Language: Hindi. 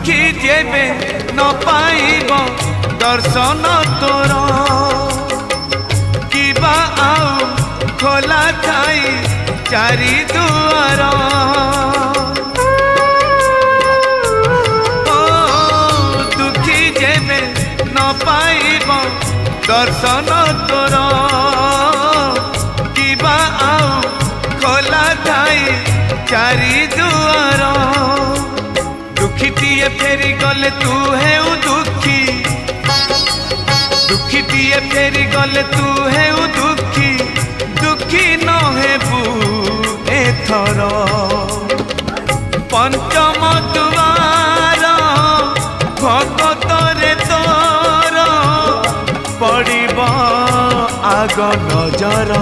दुखी जेबे न पाइब दर्शन तोर किबा आउ खोला थाई चारि दुआर ओ दुखी जेबे न पाइब दर्शन तोर किबा आउ खोला थाई चारि दुआर दुखीटिए फेरी गले तू है दुखी दुखीटिए फेरी गले तू है दुखी दुखी न हेबू एथर पंचम दुआर भगतरे तोर पड़िब आग नजर।